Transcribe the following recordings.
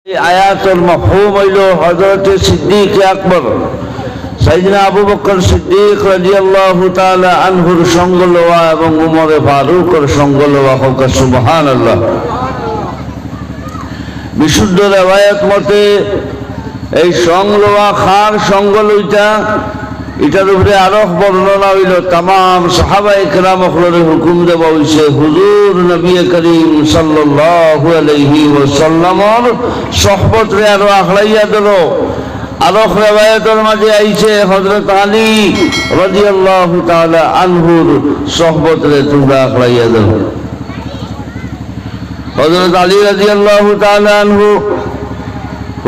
আয়াতের মাফহুম হইল হযরত সিদ্দিক আকবর সাইয়েদনা আবু বকর সিদ্দিক রাদিয়াল্লাহু তাআলা আনহুর সঙ্গ লওয়া এবং উমর ফারুকের সঙ্গ লওয়া হোক সুবহানাল্লাহ। বিশুদ্ধ রিওয়ায়াত মতে এই সঙ্গ লওয়া খার সঙ্গ লইতা এটার উপরে আরো বর্ণনা হইল তাম সাহাবায়ে কেরাম হলের হুকুম দেওয়া হয়েছে হুজুর নবী করিম সাল্লাল্লাহু আলাইহি ওয়াসাল্লামর সোহবত রে আরো আখলাইয়া দিল। আরো রিওয়ায়াতের মাঝে আইছে হযরত আলী রাদিয়াল্লাহু তাআলা আনহুর সোহবত রে তোমরা আখলাইয়া দিল। হযরত আলী রাদিয়াল্লাহু তাআলা আনহু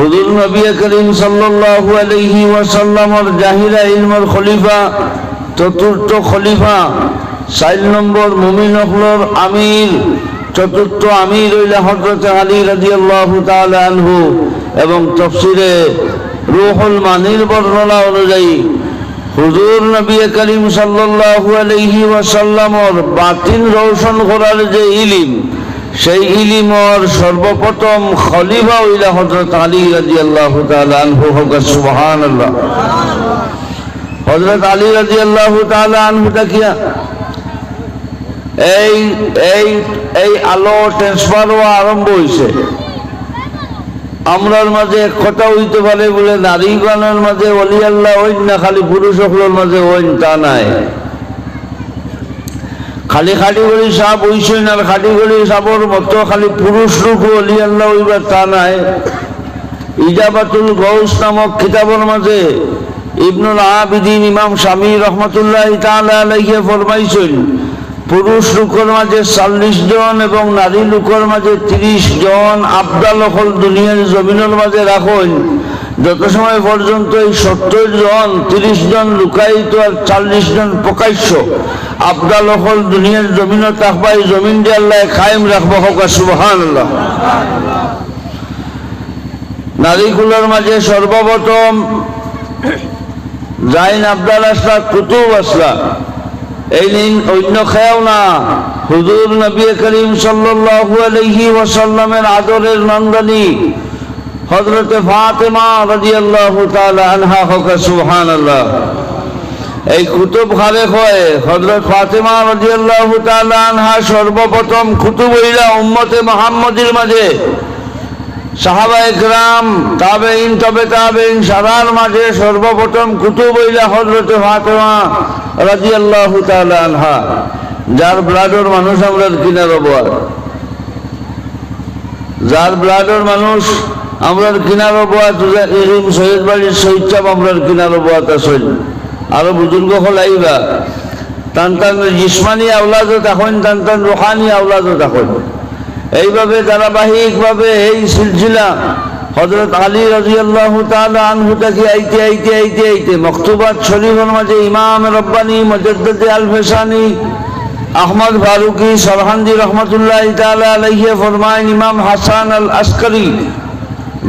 হুজুর নবী করিম সাল্লাল্লাহু আলাইহি ওয়াসাল্লামর জাহিরা ইলমের খলিফা, চতুর্থ খলিফা, 4 নম্বর মুমিন হলর আমির, চতুর্থ আমির হইল হযরত আলী রাদিয়াল্লাহু তাআলা আনহু। এবং তাফসীরে রূহুল মানির বর্ণনা অনুযায়ী হুজুর নবী করিম সাল্লাল্লাহু আলাইহি ওয়াসাল্লামর বাতিন রওশন করার যে ইলম, সেই ইলিমর সর্বপ্রথম খলিফা হইলা হযরত আলী রাদিয়াল্লাহু তাআলা আনহু হোক সুবহানাল্লাহ। হযরত আলী রাদিয়াল্লাহু তাআলা আনহু তাকিয়া এই আলো ট্রান্সফার হওয়া আরম্ভ হইছে। আমরার মাঝে কথা হইতে পারে বলে নারীগণের মাঝে ওলি আল্লাহ হইন না, খালি পুরুষ সকলের মাঝে হইন তা নাই। খালি খাটি গড়ি সাপ হইসই না, খাটি গড়ি সাপর মতো খালি পুরুষ রূপ অলি আল্লাহ হইবার তা নাই। ইজাবাতুল গৌস নামক কিতাবের মাঝে ইবনুল আবিদিন ইমাম শামী রহমাতুল্লাহি তাআলা আলাইহি ফরমাইছেন পুরুষ লোকের মাঝে 40 জন এবং নারী লোকের মাঝে 30 জন আফদাল হল দুনিয়ার জমিনের মাঝে রাখুন। যত সময় পর্যন্ত এই 70 জন 30 জন লুকায়িত আর 40 জন প্রকাশ্য আফদাল হল দুনিয়ার জমিনে থাকবা, এই জমিন দিয়ে আল্লাহ কায়েম রাখবো হোক সুবহানাল্লাহ। নারীগুলোর মাঝে সর্বপ্রথম জাইন আফদাল আসলা, কুতুব আসলা। এই দিন অন্য খেয়াও না, হুজুর নবী করিম সাল্লাল্লাহু আলাইহি ওয়াসাল্লামের আদরের নন্দনী হযরত ফাতেমা রাদিয়াল্লাহু তাআলা আনহা হোক সুবহানাল্লাহ। এই কুতুব খালে হয় হযরত ফাতেমা রাদিয়াল্লাহু তাআলা আনহা সর্বপ্রথম কুতুব হইলা উম্মতে মুহাম্মাদীর মাঝে সাহাবায়ে কেরাম তাবেঈন তবে তাবেঈন সারার মাঝে সর্বপ্রথম কুতুব হইলা হযরত ফাতেমা রাদিয়াল্লাহু তাআলা আনহা, যার ব্লাডের মানুষ আমরা কিনার অবহার, যার ব্লাডের মানুষ আমরা কিনার অবহার সৈয়দ বাড়ির শহীদ সাহেব আমরা কিনার অবহার আসল। আরো বুজুর্গ হল আইবা টান টান জিসমানি আওলাদও তখন, টান টান রুহানি আওলাদও তখন। এইভাবে ধারাবাহিকভাবে এই সিলসিলা হযরত আলী রাদিয়াল্লাহু তাআলা আনহু থেকে আইতে আইতে আইতে আইতে মকতুবাত শরীফের মাঝে ইমাম রব্বানী মুজাদ্দিদ আল ফেসানি আহমদ ফারুকি সরহান্দি রহমতুল্লাহি তাআলা আলাইহি ফরমায়েন ইমাম হাসান আল আসকারি,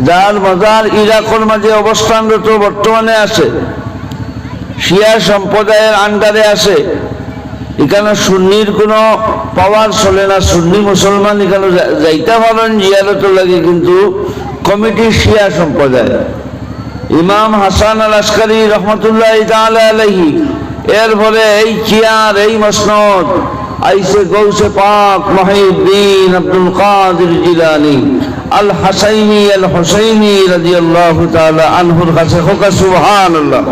যার মাজার ইরাকের মাঝে অবস্থানরত বর্তমানে আছে, শিয়া সম্প্রদায়ের আন্ডারে আছে। এখানে সুন্নির কোনো পাওয়ার চলে না, সুন্নি মুসলমান এখানে যাইতে পারেন জিয়ারত লাগে, কিন্তু কমিটি শিয়া সম্প্রদায়। ইমাম হাসান আল আসকারি রহমতুল্লাহি তাআলা আলাইহি এরপরে এই চিয়ার এই মসনদ আইসে গৌসে পাক মুহিউদ্দিন আব্দুল কাদের জিলানী আল হাসাইনি আল হুসাইনি রাদিয়াল্লাহু তাআলা আনহুর কাছে হোক সুবহানাল্লাহ।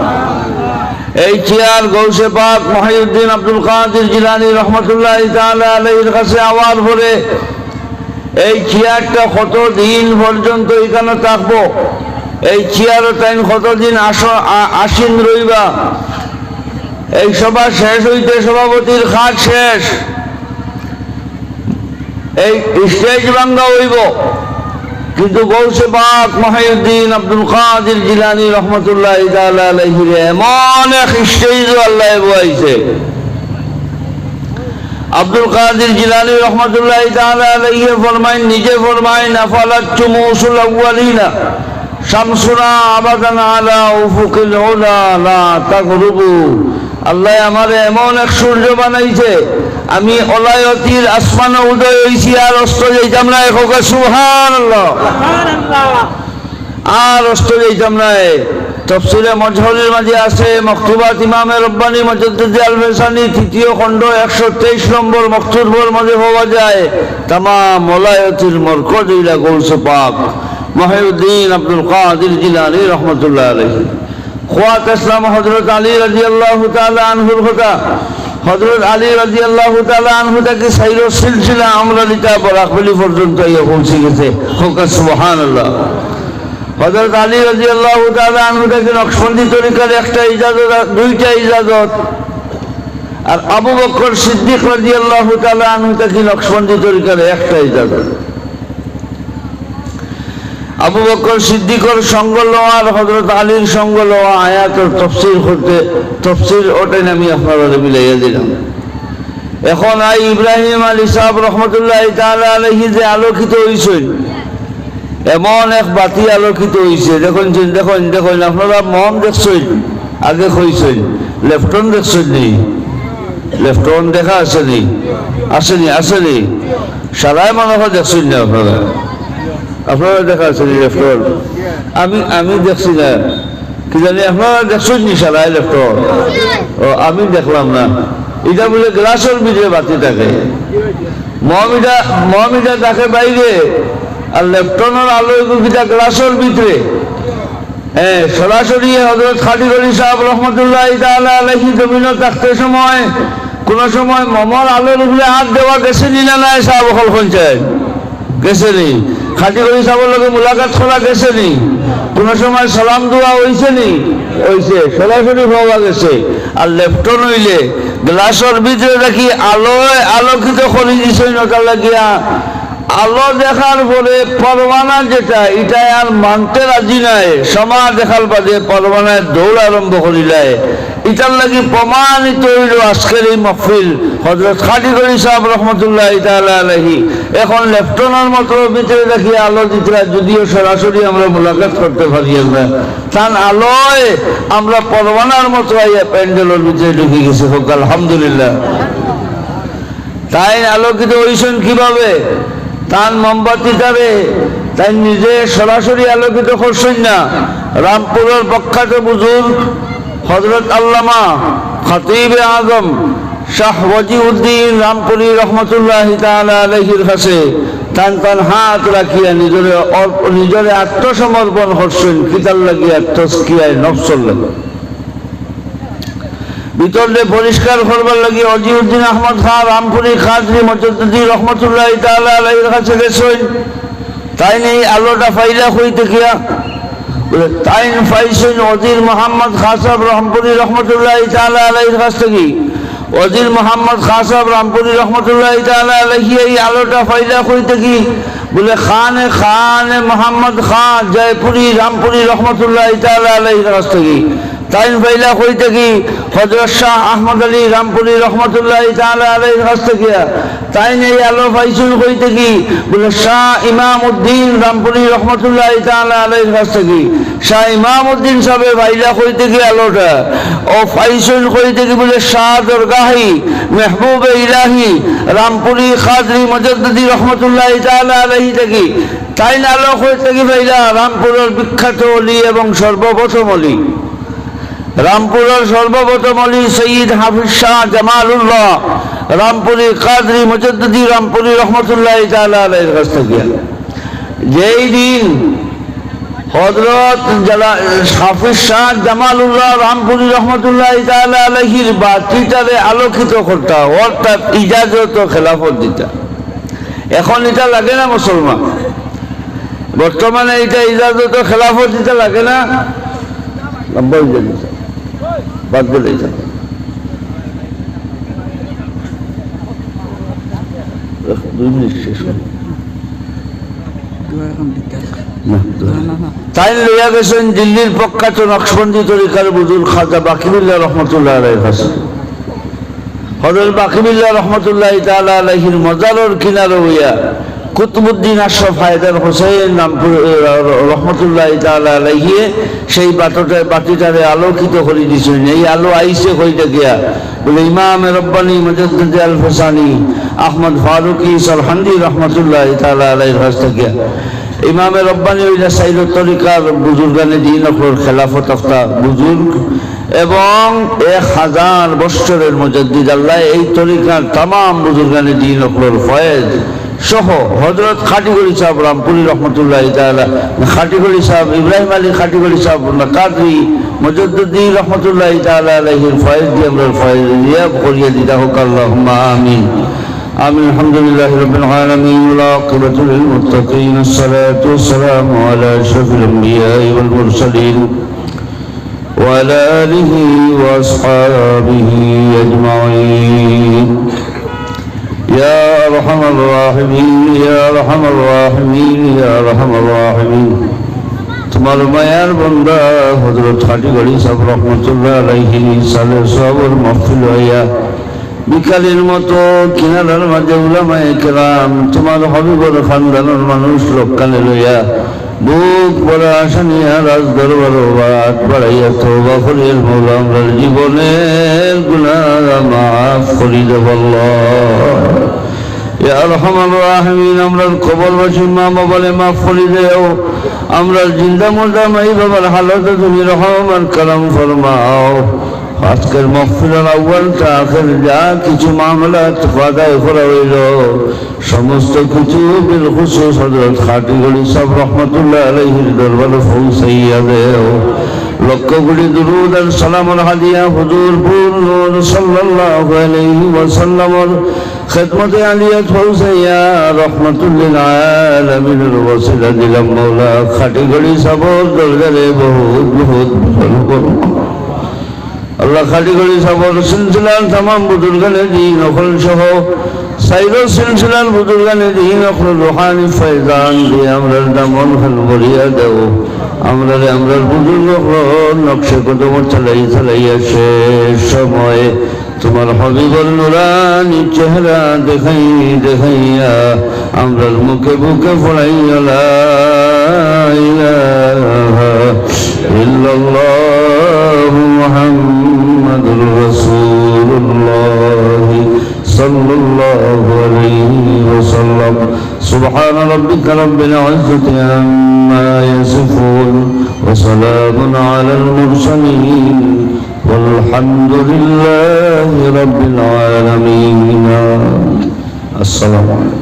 এই চেয়ার গৌসে পাক মুহিউদ্দিন আব্দুল কাদের জিলানী রহমতুল্লাহি তাআলা আলাইহির কাছে আওয়ার পরে এই চেয়ারটা কতদিন পর্যন্ত এখানে থাকবো, এই চেয়ারও তাই কতদিন আসীন রইবা, এই সভা শেষ হইতে সভাপতির খাট শেষ, এই স্টেজ ভাঙ্গা হইব, কিন্তু গৌসে পাক মুহিউদ্দিন আব্দুল কাদের জিলানী রহমতুল্লাহি তাআলা আলাইহি এমন এক স্টেজ আল্লাহ বয়াইছে। আব্দুল কাদের জিলানী রহমতুল্লাহি তাআলা আলাইহি ফরমায়েন, নিজে ফরমায়েন আফালাতুম উসুল আউয়ালিনা শামসুনা আবাদান আলা উফুকিল উলা লা তাগরুবু। আল্লাহ আমারে এমন এক সূর্য বানাইছে আমি অলায়তির আসমানে উদয় হয়েছি আর অস্ত যাইতাম না, এখন সুবহানাল্লাহ, আর অস্ত যাইতাম না। তফসিরে মজহরের মাঝে আছে মকতুবাত ইমামে রব্বানি মুজাদ্দিদ আল ফেসানি 3য় খণ্ড 123 নম্বর মকতুবের মাঝে পাওয়া যায় তামাম ওলায়তির মরকজ ইলা গৌসে পাক মহিউদ্দিন আব্দুল কাদির জিলানী রহমতুল্লাহ আলাইহি। খোয়াত ইসলাম হযরত আলী রাদিয়াল্লাহু তাআলা আনহুর কথা, হযরত আলী রাদিয়াল্লাহু তাআলা আনহু থেকে সাইর সিলসিলা আমরালিতা বরাকবলি পর্যন্ত ইয়ে পৌঁছে গেছে। সুবহানাল্লাহ। হযরত আলী রাদিয়াল্লাহু তাআলা আনহু থেকে নকশবন্দি তরিকার একটা ইজাজত, 2টা ইজাজত, আর আবু বকর সিদ্দিক রাদিয়াল্লাহু তাআলা আনহু থেকে নকশবন্দি তরিকার একটা ইজাজত। আবু বকর সিদ্দিকর সঙ্গ লওয়া আর হযরত আলীর সঙ্গ লওয়া আয়াতের তাফসীর করতে, তাফসীর ওটাই আমি আপনাদের বিলাইয়া দিলাম। এখন ইব্রাহিম আলী সাহেব রহমতুল্লাহি তাআলা আলাইহি যে আলোকিত হইছেন, এমন এক বাতি আলোকিত হয়েছে, দেখুন দেখুন দেখুন, আপনারা মন দেখছেন, আগে কইছেন লেফটন দেখছেন নি? লেফটন দেখা আসেনি? আসেনি? আসেনি? সারাই মানুষ দেখছেন না আপনারা? আপনারা দেখা আসেনি লেফটন? আমি দেখছি না, কি জানি আপনারা দেখছেন নি সারাই লেফটন? ও আমি দেখলাম না। এটা বলে গ্লাসের ভিতরে বাতি থাকে, মহামিটা থাকে বাইরে, আর লেফটনের আলো এগুলো গ্লাসের ভিতরে। হ্যাঁ, সরাসরি হযরত খালিদ আলী সাহেব রহমতুল্লাহি তাআলা আলাইহি জমিনে থাকতে সময় কোন সময় মমর আলোর উপরে হাত দেওয়া গেছে নি না? নাই সাহেব হল পঞ্চায়েত গেছে নি? খালিদ আলী সাহেবের লগে মুলাকাত করা গেছে নি? কোন সময় সালাম দোয়া হয়েছে নি? হয়েছে, সরাসরি পাওয়া গেছে। আর লেফটন হইলে গ্লাসের ভিতরে দেখি আলোয় আলোকিত করে দিছে, নটা লাগিয়া আলো দেখার পরে পরবানা যেটা, এটা আর মানতে রাজি নাই। সমাজ দেখার বাদে পরবানায় দৌড় আরম্ভ করিলায়। এটার লাগি প্রমাণিত হইল আজকের এই মাহফিল হযরত খালিদ আলী সাহেব রহমতুল্লাহি তাআলা আলাইহি। এখন লেফটনের মতো ভিতরে দেখি আলো দিতরা, যদিও সরাসরি আমরা মুলাকাত করতে পারি না, তার আলোয় আমরা পরবানার মতো আইয়া প্যান্ডেলের ভিতরে ঢুকে গেছি। হোক আলহামদুলিল্লাহ। তাই আলোকিত হইছেন কিভাবে? তান মোমবাতিটারে তাই নিজে সরাসরি আলোকিত করছেন না। রামপুরের প্রখ্যাত বুজুর্গ হযরত আল্লামা খতিবে আজম শাহ ওয়াজিউদ্দিন রামপুরি রহমতুল্লাহি তাআলা আলাইহির কাছে তান হাত রাখিয়া নিজরে আত্মসমর্পণ করছেন। কিতার লাগিয়া তাজকিয়ায়ে নফসের লাগে, ভিতরে পরিষ্কার করবার লাগি ওয়াজিউদ্দিন আহমদ খান রামপুরি খাজরি মুজাদ্দিদি রহমতুল্লাহি তাআলা আলাইহির কাছে গেছেন। তাই নেই আলোটা ফাইলা হইতে গিয়া বলে তাই ফাইছেন ওজির মোহাম্মদ খান সাহেব রামপুরি রহমতুল্লাহি তাআলা আলাইহির কাছ থেকে। ওজির মোহাম্মদ খান সাহেব রামপুরি রহমতুল্লাহি তাআলা আলাইহি এই আলোটা ফাইলা হইতে কি বলে খানে মোহাম্মদ খান জয়পুরি রামপুরি রহমতুল্লাহি তাআলা আলাইহির কাছ থেকে। তাই ফাইলা হইতে কি হযরত শাহ আহমদ আলী রামপুরি রহমতুল্লাহি তাআলা আলাইহির কাছ থেকে। তাই এই আলো ফাইসুল হইতে কি বলে শাহ ইমাম উদ্দিন রামপুরি রহমতুল্লাহি তাআলা আলাইহির কাছ থেকে। শাহ ইমাম উদ্দিন সাহেব ফাইলা হইতে কি আলোটা ও ফাইসুল হইতে কি বলে শাহ দরগাহি মেহবুবে ইলাহি রামপুরি খাজরি মুজাদ্দিদি রহমতুল্লাহি তাআলা আলাইহি থেকে। তাই আলো হইতে কি ফাইলা রামপুরের বিখ্যাত অলি এবং সর্বপ্রথম অলি, রামপুরের সর্বপ্রথম অলি সৈয়দ হাফিজ শাহ জামালুল্লাহ রামপুরি কাদরি মুজাদ্দিদি রামপুরি রহমতুল্লাহি তাআলা আলাইহির কাছ থেকে। যেই দিন হযরত হাফিজ শাহ জামালুল্লাহ রামপুরি রহমতুল্লাহি তাআলা আলাইহির বাতিটারে আলোকিত করতা, অর্থাৎ ইজাজত খেলাফত দিতা। এখন এটা লাগে না মুসলমান? বর্তমানে এটা ইজাজত খেলাফত দিতে লাগে না? বাদ দিলে তাই লইয়া গেছেন দিল্লির প্রখ্যাত নকশবন্দি তরিকার বুজুর্গ খাজা বাকিবুল্লাহ রহমতুল্লাহ আলাইহির কাছে। হযরত বাকিবুল্লাহ রহমতুল্লাহি তাআলা আলাইহির মজারের কিনারে হইয়া কুতুবুদ্দিন আশরাফ হায়দার হোসেন রামপুর রহমতুল্লাহ তাআলা আলাইহি সেই বাতিটারে আলোকিত করে দিয়েছিলেন। এই আলো আইসে কইটা গিয়া বলে ইমাম রব্বানি মুজাদ্দিদ আল ফসানি আহমদ ফারুকি সরহান্দি রহমতুল্লাহ তাআলা আলাইহির কাছ থেকে ইমাম রব্বানি ওইটা সাইল তরিকার বুজুর্গানে দিন অপর খেলাফত আফতা বুজুর্গ এবং 1000 বৎসরের মুজাদ্দিদ আল্লাহ এই তরিকার তামাম বুজুর্গানে দিন অপর ফয়েজ সহ হযরত খাটিগড়ি সাহেব রামপুরি রহমতুল্লাহ তাআলা, খাটিগড়ি সাহেব ইব্রাহিম আলী খাটিগড়ি সাহেব কাদরি মুজাদ্দিদ রহমতুল্লাহ তাআলা আলাইহির ফয়েজ দিয়ে আমরা ফয়েজ দিয়া করিয়া দিতা হোক আল্লাহুম্মা আমিন আমিন। আলহামদুলিল্লাহি রাব্বিল আলামিন ওয়াল আকিবাতু লিল মুত্তাকিন আসসালাতু ওয়াসসালামু আলা আশরাফিল আমবিয়াই ওয়াল মুরসালিন ওয়া আলা আলিহি ওয়া আসহাবিহি আজমাইন। يا أرحم الراحمين يا أرحم الراحمين يا أرحم الراحمين তোমার মায়ার বান্দা হযরত খাটিগড়ি সাহেব রহমাতুল্লাহ আলাইহি সালে সবর মাহফিল হইয়া বিকালের মতো কিনারার মাঝে উলামায়ে কেরাম তোমার হবিবর খানদানের মানুষ লোককালে লইয়া বুক বড় আশা নিয়া রাজ দরবার বাট বাড়াইয়া তওবা করিল মওলা আমরার জীবনের গুনাহ মাফ করি দেব আল্লাহ। ইয়া আরহামার রাহিমিন আমরার কবরবাসী মা বাবারে মাফ করি দেও। আমরা জিন্দা মুর্দা মাই বাবার হালতে তুমি রহম আর করম ফরমাও। আজকের মাহফিলের আউয়ালটা আখের যা কিছু মামলাত আদায় করা হইল সমস্ত কিছু বিল খুশুস হযরত খাটিগড়ি সাহেব রহমাতুল্লাহ আলাইহির দরবারে পৌঁছাইয়া দেও। লক্ষ কোটি দুরূদ আর সালামের হাদিয়া হুজুর নূর সাল্লাল্লাহু আলাইহি ওয়াসাল্লামের খিদমতে আলিয়াত পৌঁছাইয়া রহমাতুল লিল আলামিনের ওয়াসিলা দিলাম মাওলা। খাটিগড়ি সাহেবের দরবারে বহুত বহুত করুন আল্লাহ। খাটিগড়ি সাহেবের সিলসিলার तमाम বুজুর্গানে দিন অকল সহ সাইরো সিলসিলার বুজুর্গানে দিন অকল রুহানি ফয়জান দিয়ে আমরা দামন খান ভরিয়া দেও। আমরার বুজুর্গ নকশে কদম চালাইয়া শেষ সময়ে তোমার হবিবর নুরানি চেহারা দেখাইয়া আমরার মুখে বুকে ফোড়াইয়া লা ইলাহা ইল্লাল্লাহু মুহাম্মাদুর রাসূলুল্লাহ সাল্লাল্লাহু আলাইহি ওয়াসাল্লাম। সুবহান রাব্বিকা রাব্বিল ইজ্জাতি আম্মা ইয়াসিফুন ওয়া সালামুন আলাল মুরসালিন walhamdulillahi rabbil alamin। আসসালামু আলাইকুম।